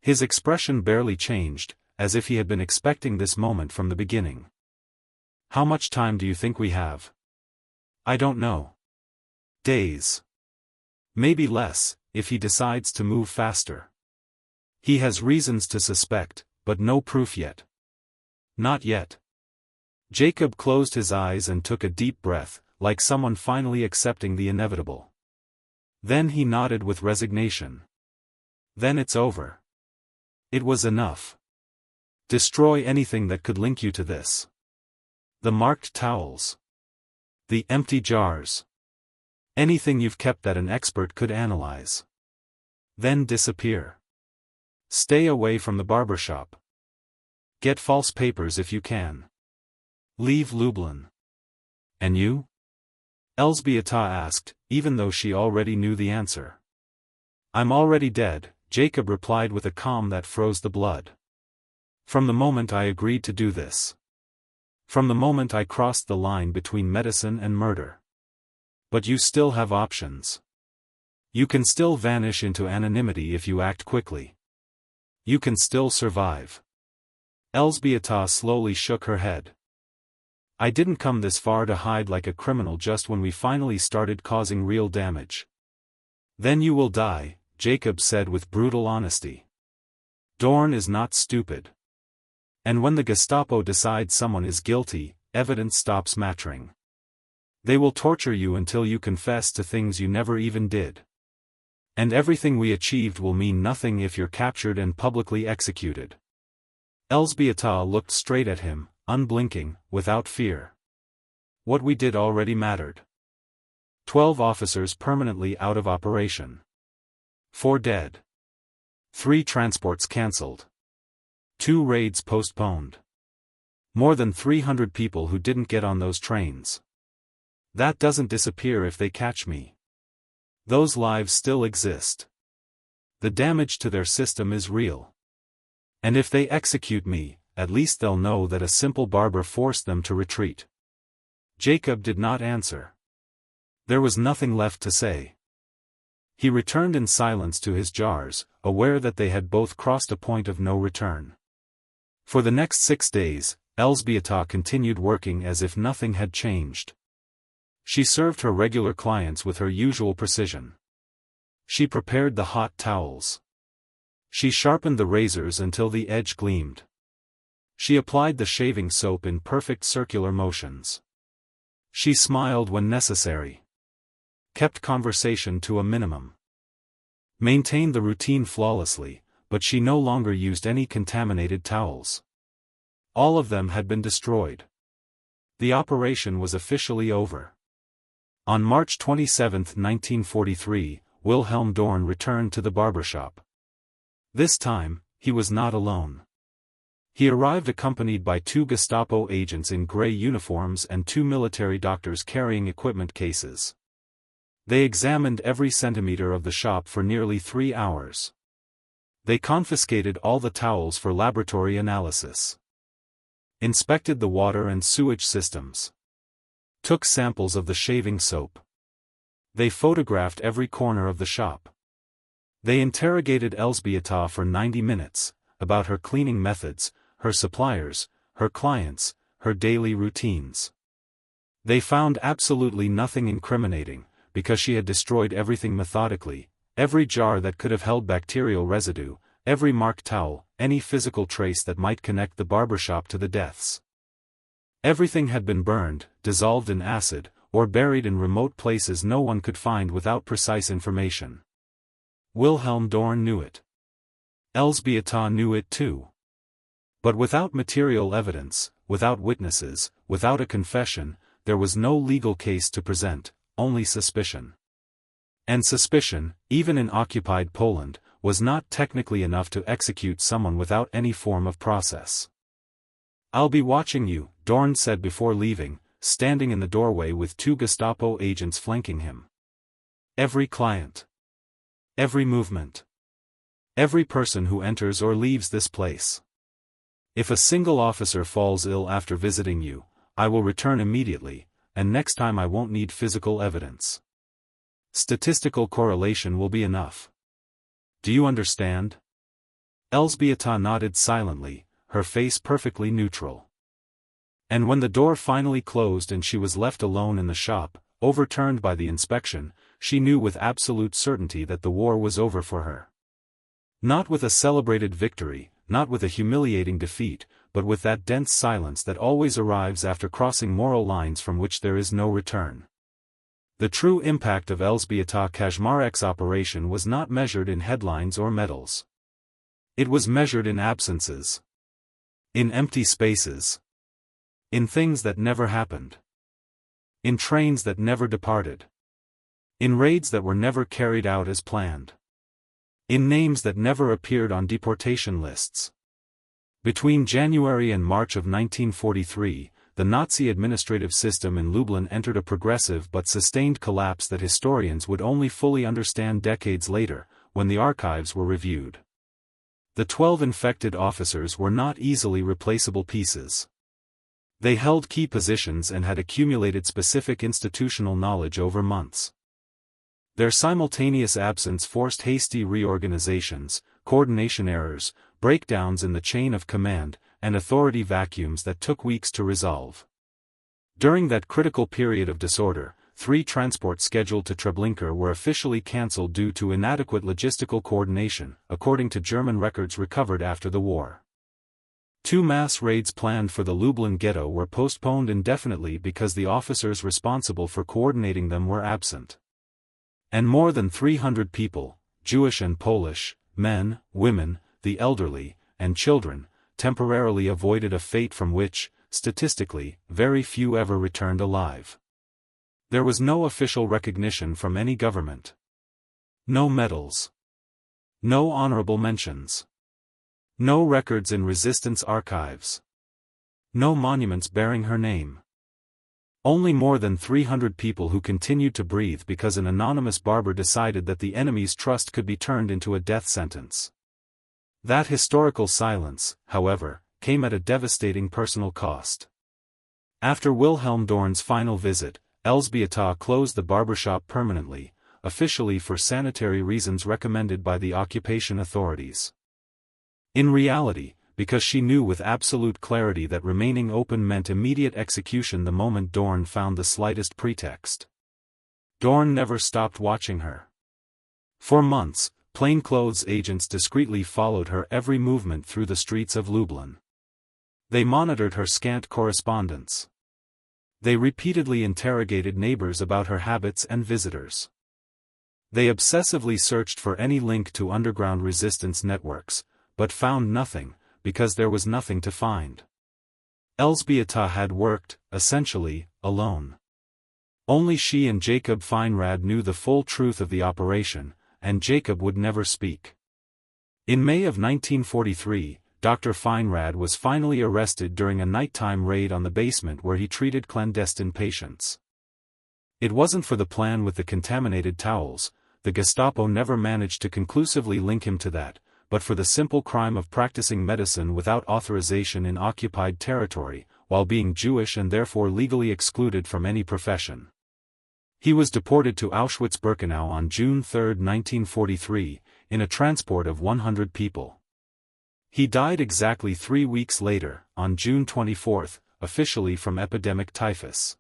His expression barely changed, as if he had been expecting this moment from the beginning. "How much time do you think we have?" "I don't know. Days. Maybe less, if he decides to move faster. He has reasons to suspect, but no proof yet." "Not yet." Jacob closed his eyes and took a deep breath, like someone finally accepting the inevitable. Then he nodded with resignation. "Then it's over." It was enough. Destroy anything that could link you to this. The marked towels. The empty jars. Anything you've kept that an expert could analyze. Then disappear. Stay away from the barbershop. Get false papers if you can. Leave Lublin. "And you?" Elzbieta asked, even though she already knew the answer. "I'm already dead," Jacob replied with a calm that froze the blood. "From the moment I agreed to do this. From the moment I crossed the line between medicine and murder. But you still have options. You can still vanish into anonymity if you act quickly. You can still survive." Elzbieta slowly shook her head. "I didn't come this far to hide like a criminal just when we finally started causing real damage." "Then you will die," Jacob said with brutal honesty. "Dorn is not stupid. And when the Gestapo decides someone is guilty, evidence stops mattering. They will torture you until you confess to things you never even did. And everything we achieved will mean nothing if you're captured and publicly executed." Elzbieta looked straight at him, unblinking, without fear. "What we did already mattered. 12 officers permanently out of operation. 4 dead. 3 transports cancelled. 2 raids postponed. More than 300 people who didn't get on those trains. That doesn't disappear if they catch me. Those lives still exist. The damage to their system is real. And if they execute me, at least they'll know that a simple barber forced them to retreat." Jacob did not answer. There was nothing left to say. He returned in silence to his jars, aware that they had both crossed a point of no return. For the next 6 days, Elzbieta continued working as if nothing had changed. She served her regular clients with her usual precision. She prepared the hot towels. She sharpened the razors until the edge gleamed. She applied the shaving soap in perfect circular motions. She smiled when necessary. Kept conversation to a minimum. Maintained the routine flawlessly, but she no longer used any contaminated towels. All of them had been destroyed. The operation was officially over. On March 27, 1943, Wilhelm Dorn returned to the barbershop. This time, he was not alone. He arrived accompanied by 2 Gestapo agents in gray uniforms and 2 military doctors carrying equipment cases. They examined every centimeter of the shop for nearly 3 hours. They confiscated all the towels for laboratory analysis. Inspected the water and sewage systems. Took samples of the shaving soap. They photographed every corner of the shop. They interrogated Elżbieta for 90 minutes, about her cleaning methods, her suppliers, her clients, her daily routines. They found absolutely nothing incriminating, because she had destroyed everything methodically, every jar that could have held bacterial residue, every marked towel, any physical trace that might connect the barbershop to the deaths. Everything had been burned, dissolved in acid, or buried in remote places no one could find without precise information. Wilhelm Dorn knew it. Elżbieta knew it too. But without material evidence, without witnesses, without a confession, there was no legal case to present, only suspicion. And suspicion, even in occupied Poland, was not technically enough to execute someone without any form of process. "I'll be watching you," Dorn said before leaving, standing in the doorway with 2 Gestapo agents flanking him. "Every client. Every movement. Every person who enters or leaves this place. If a single officer falls ill after visiting you, I will return immediately, and next time I won't need physical evidence. Statistical correlation will be enough. Do you understand?" Elżbieta nodded silently, her face perfectly neutral. And when the door finally closed and she was left alone in the shop, overturned by the inspection, she knew with absolute certainty that the war was over for her. Not with a celebrated victory, not with a humiliating defeat, but with that dense silence that always arrives after crossing moral lines from which there is no return. The true impact of Elżbieta Kaczmarek's operation was not measured in headlines or medals. It was measured in absences. In empty spaces. In things that never happened. In trains that never departed. In raids that were never carried out as planned. In names that never appeared on deportation lists. Between January and March of 1943, the Nazi administrative system in Lublin entered a progressive but sustained collapse that historians would only fully understand decades later, when the archives were reviewed. The 12 infected officers were not easily replaceable pieces. They held key positions and had accumulated specific institutional knowledge over months. Their simultaneous absence forced hasty reorganizations, coordination errors, breakdowns in the chain of command, and authority vacuums that took weeks to resolve. During that critical period of disorder, 3 transports scheduled to Treblinka were officially cancelled due to inadequate logistical coordination, according to German records recovered after the war. 2 mass raids planned for the Lublin ghetto were postponed indefinitely because the officers responsible for coordinating them were absent. And more than 300 people, Jewish and Polish, men, women, the elderly, and children, temporarily avoided a fate from which, statistically, very few ever returned alive. There was no official recognition from any government. No medals. No honorable mentions. No records in resistance archives. No monuments bearing her name. Only more than 300 people who continued to breathe because an anonymous barber decided that the enemy's trust could be turned into a death sentence. That historical silence, however, came at a devastating personal cost. After Wilhelm Dorn's final visit, Elżbieta closed the barbershop permanently, officially for sanitary reasons recommended by the occupation authorities. In reality, because she knew with absolute clarity that remaining open meant immediate execution the moment Dorn found the slightest pretext. Dorn never stopped watching her. For months, plainclothes agents discreetly followed her every movement through the streets of Lublin. They monitored her scant correspondence. They repeatedly interrogated neighbors about her habits and visitors. They obsessively searched for any link to underground resistance networks, but found nothing, because there was nothing to find. Elżbieta had worked, essentially, alone. Only she and Jacob Feinrad knew the full truth of the operation, and Jacob would never speak. In May of 1943, Dr. Feinrad was finally arrested during a nighttime raid on the basement where he treated clandestine patients. It wasn't for the plan with the contaminated towels, the Gestapo never managed to conclusively link him to that, but for the simple crime of practicing medicine without authorization in occupied territory, while being Jewish and therefore legally excluded from any profession. He was deported to Auschwitz-Birkenau on June 3, 1943, in a transport of 100 people. He died exactly 3 weeks later, on June 24, officially from epidemic typhus.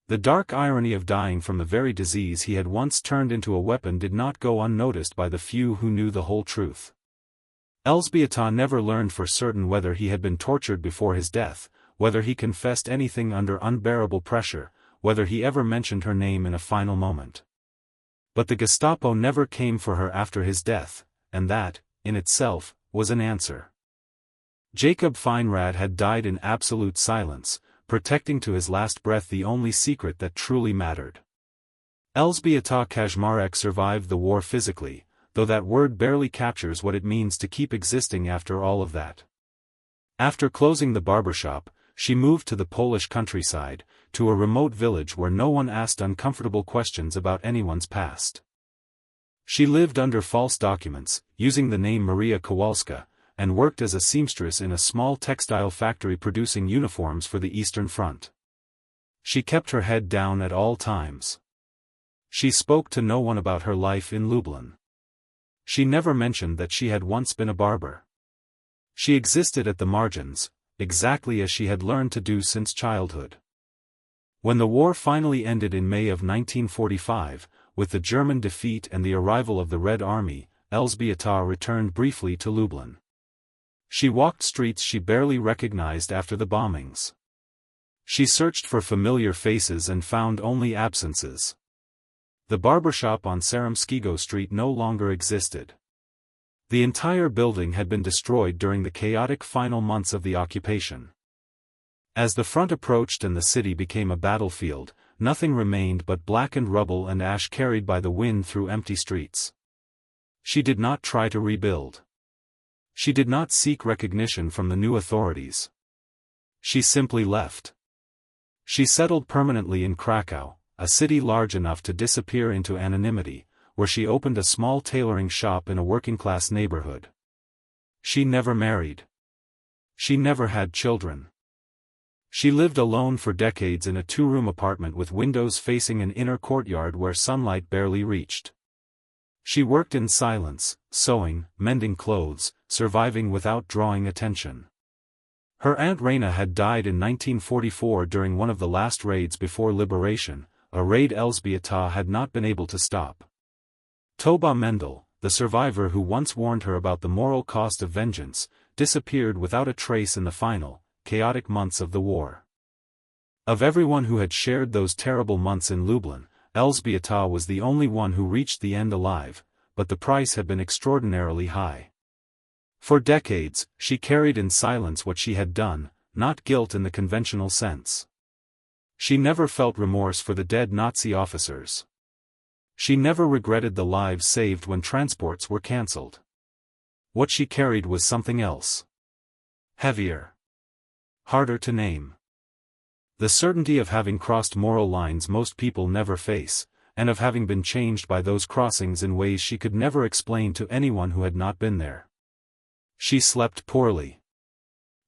The dark irony of dying from the very disease he had once turned into a weapon did not go unnoticed by the few who knew the whole truth. Elżbieta never learned for certain whether he had been tortured before his death, whether he confessed anything under unbearable pressure, whether he ever mentioned her name in a final moment. But the Gestapo never came for her after his death, and that, in itself, was an answer. Jacob Feinrad had died in absolute silence, protecting to his last breath the only secret that truly mattered. Elżbieta Kaczmarek survived the war physically, though that word barely captures what it means to keep existing after all of that. After closing the barbershop, she moved to the Polish countryside, to a remote village where no one asked uncomfortable questions about anyone's past. She lived under false documents, using the name Maria Kowalska, and worked as a seamstress in a small textile factory producing uniforms for the Eastern Front. She kept her head down at all times. She spoke to no one about her life in Lublin. She never mentioned that she had once been a barber. She existed at the margins, exactly as she had learned to do since childhood. When the war finally ended in May of 1945, with the German defeat and the arrival of the Red Army, Elżbieta returned briefly to Lublin. She walked streets she barely recognized after the bombings. She searched for familiar faces and found only absences. The barbershop on Saremskiego Street no longer existed. The entire building had been destroyed during the chaotic final months of the occupation. As the front approached and the city became a battlefield, nothing remained but blackened rubble and ash carried by the wind through empty streets. She did not try to rebuild. She did not seek recognition from the new authorities. She simply left. She settled permanently in Krakow, a city large enough to disappear into anonymity, where she opened a small tailoring shop in a working-class neighborhood. She never married. She never had children. She lived alone for decades in a 2-room apartment with windows facing an inner courtyard where sunlight barely reached. She worked in silence, sewing, mending clothes, surviving without drawing attention. Her Aunt Rena had died in 1944 during one of the last raids before liberation, a raid Elżbieta had not been able to stop. Toba Mendel, the survivor who once warned her about the moral cost of vengeance, disappeared without a trace in the final, chaotic months of the war. Of everyone who had shared those terrible months in Lublin, Elżbieta was the only one who reached the end alive, but the price had been extraordinarily high. For decades, she carried in silence what she had done, not guilt in the conventional sense. She never felt remorse for the dead Nazi officers. She never regretted the lives saved when transports were cancelled. What she carried was something else. Heavier. Harder to name. The certainty of having crossed moral lines most people never face, and of having been changed by those crossings in ways she could never explain to anyone who had not been there. She slept poorly.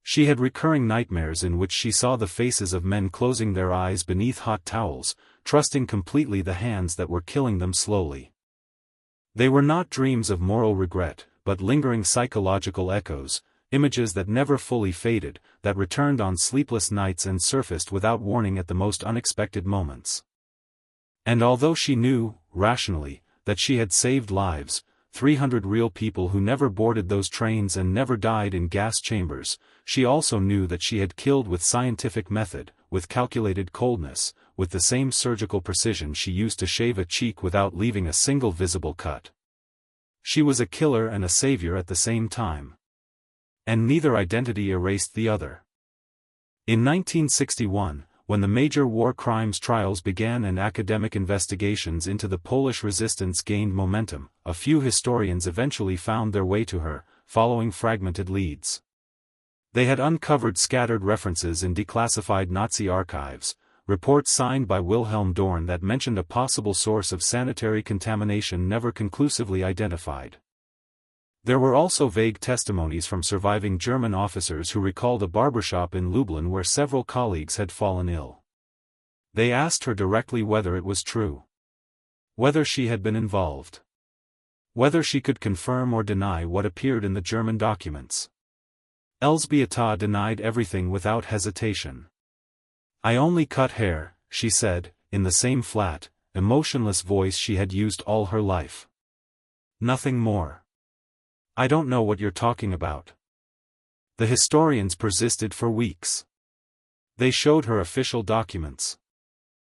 She had recurring nightmares in which she saw the faces of men closing their eyes beneath hot towels, trusting completely the hands that were killing them slowly. They were not dreams of moral regret, but lingering psychological echoes, images that never fully faded, that returned on sleepless nights and surfaced without warning at the most unexpected moments. And although she knew, rationally, that she had saved lives, 300 real people who never boarded those trains and never died in gas chambers, she also knew that she had killed with scientific method, with calculated coldness, with the same surgical precision she used to shave a cheek without leaving a single visible cut. She was a killer and a savior at the same time. And neither identity erased the other. In 1961, when the major war crimes trials began and academic investigations into the Polish resistance gained momentum, a few historians eventually found their way to her, following fragmented leads. They had uncovered scattered references in declassified Nazi archives, reports signed by Wilhelm Dorn that mentioned a possible source of sanitary contamination never conclusively identified. There were also vague testimonies from surviving German officers who recalled a barbershop in Lublin where several colleagues had fallen ill. They asked her directly whether it was true. Whether she had been involved. Whether she could confirm or deny what appeared in the German documents. Elżbieta denied everything without hesitation. "I only cut hair," she said, in the same flat, emotionless voice she had used all her life. "Nothing more. I don't know what you're talking about." The historians persisted for weeks. They showed her official documents.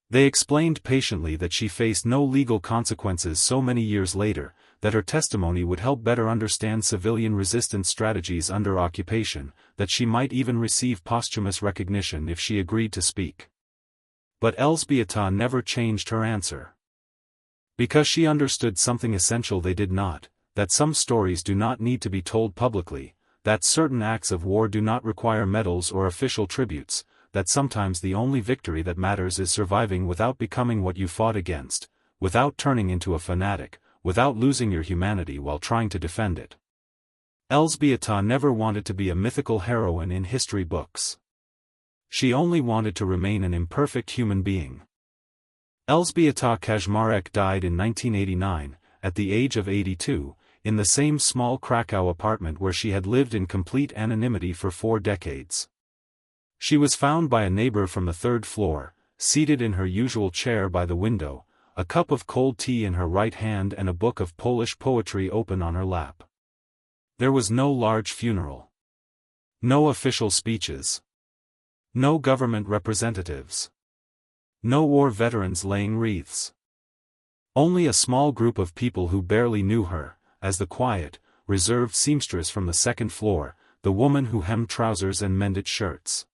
They explained patiently that she faced no legal consequences so many years later, that her testimony would help better understand civilian resistance strategies under occupation, that she might even receive posthumous recognition if she agreed to speak. But Elżbieta never changed her answer. Because she understood something essential they did not, that some stories do not need to be told publicly, that certain acts of war do not require medals or official tributes, that sometimes the only victory that matters is surviving without becoming what you fought against, without turning into a fanatic, without losing your humanity while trying to defend it. Elżbieta never wanted to be a mythical heroine in history books. She only wanted to remain an imperfect human being. Elżbieta Kaczmarek died in 1989, at the age of 82, in the same small Krakow apartment where she had lived in complete anonymity for 4 decades. She was found by a neighbor from the 3rd floor, seated in her usual chair by the window, a cup of cold tea in her right hand and a book of Polish poetry open on her lap. There was no large funeral. No official speeches. No government representatives. No war veterans laying wreaths. Only a small group of people who barely knew her, as the quiet, reserved seamstress from the 2nd floor, the woman who hemmed trousers and mended shirts.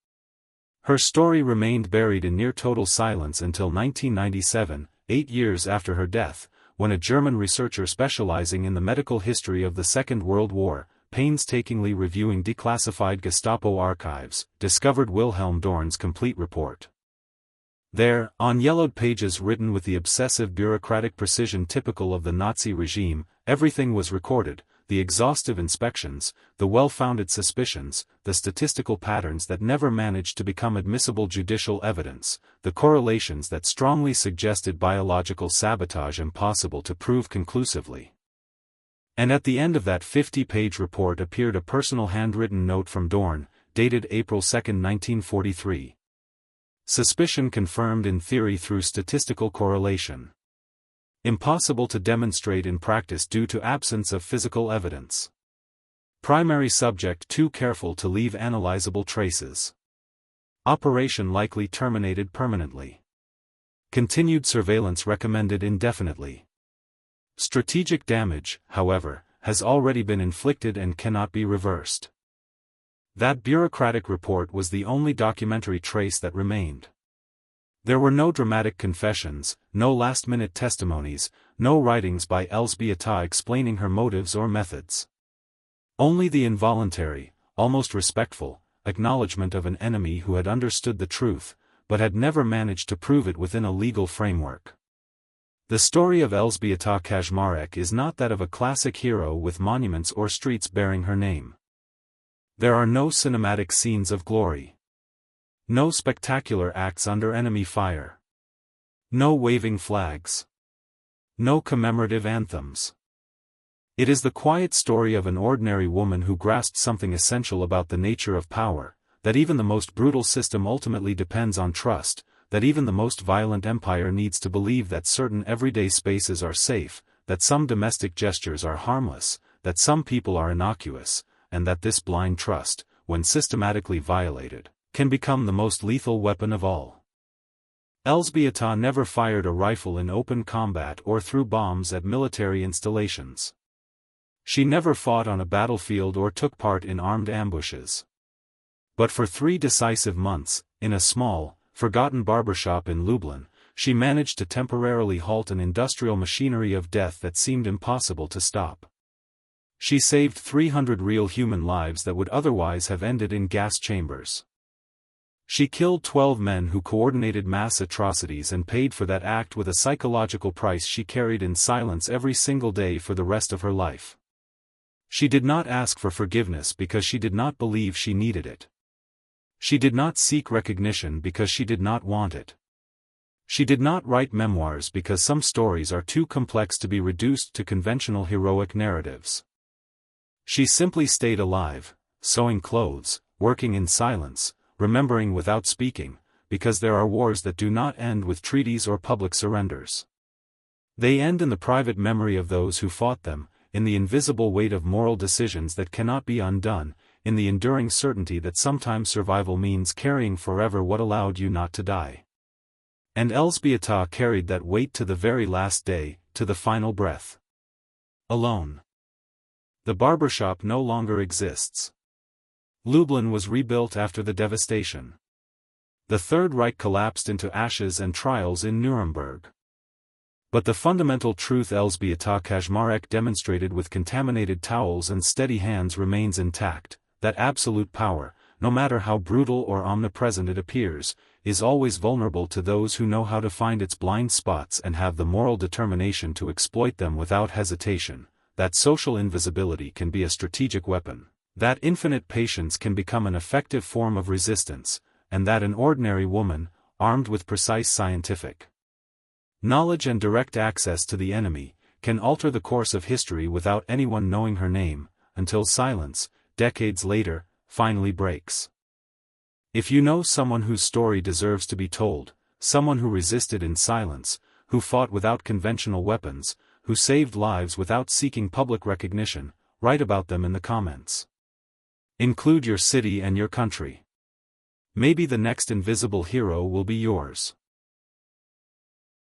Her story remained buried in near total silence until 1997, 8 years after her death, when a German researcher specializing in the medical history of the Second World War, painstakingly reviewing declassified Gestapo archives, discovered Wilhelm Dorn's complete report. There, on yellowed pages written with the obsessive bureaucratic precision typical of the Nazi regime, everything was recorded: the exhaustive inspections, the well-founded suspicions, the statistical patterns that never managed to become admissible judicial evidence, the correlations that strongly suggested biological sabotage impossible to prove conclusively. And at the end of that 50-page report appeared a personal handwritten note from Dorn, dated April 2, 1943. Suspicion confirmed in theory through statistical correlation. Impossible to demonstrate in practice due to absence of physical evidence. Primary subject too careful to leave analyzable traces. Operation likely terminated permanently. Continued surveillance recommended indefinitely. Strategic damage, however, has already been inflicted and cannot be reversed. That bureaucratic report was the only documentary trace that remained. There were no dramatic confessions, no last-minute testimonies, no writings by Elżbieta explaining her motives or methods. Only the involuntary, almost respectful, acknowledgement of an enemy who had understood the truth, but had never managed to prove it within a legal framework. The story of Elżbieta Kaczmarek is not that of a classic hero with monuments or streets bearing her name. There are no cinematic scenes of glory. No spectacular acts under enemy fire. No waving flags. No commemorative anthems. It is the quiet story of an ordinary woman who grasped something essential about the nature of power, that even the most brutal system ultimately depends on trust, that even the most violent empire needs to believe that certain everyday spaces are safe, that some domestic gestures are harmless, that some people are innocuous, and that this blind trust, when systematically violated, can become the most lethal weapon of all. Elżbieta never fired a rifle in open combat or threw bombs at military installations. She never fought on a battlefield or took part in armed ambushes. But for 3 decisive months, in a small, forgotten barbershop in Lublin, she managed to temporarily halt an industrial machinery of death that seemed impossible to stop. She saved 300 real human lives that would otherwise have ended in gas chambers. She killed 12 men who coordinated mass atrocities and paid for that act with a psychological price she carried in silence every single day for the rest of her life. She did not ask for forgiveness because she did not believe she needed it. She did not seek recognition because she did not want it. She did not write memoirs because some stories are too complex to be reduced to conventional heroic narratives. She simply stayed alive, sewing clothes, working in silence, remembering without speaking, because there are wars that do not end with treaties or public surrenders. They end in the private memory of those who fought them, in the invisible weight of moral decisions that cannot be undone, in the enduring certainty that sometimes survival means carrying forever what allowed you not to die. And Elżbieta carried that weight to the very last day, to the final breath. Alone. The barbershop no longer exists. Lublin was rebuilt after the devastation. The Third Reich collapsed into ashes and trials in Nuremberg. But the fundamental truth Elżbieta Kaczmarek demonstrated with contaminated towels and steady hands remains intact, that absolute power, no matter how brutal or omnipresent it appears, is always vulnerable to those who know how to find its blind spots and have the moral determination to exploit them without hesitation, that social invisibility can be a strategic weapon, that infinite patience can become an effective form of resistance, and that an ordinary woman, armed with precise scientific knowledge and direct access to the enemy, can alter the course of history without anyone knowing her name, until silence, decades later, finally breaks. If you know someone whose story deserves to be told, someone who resisted in silence, who fought without conventional weapons, who saved lives without seeking public recognition, write about them in the comments. Include your city and your country. Maybe the next invisible hero will be yours.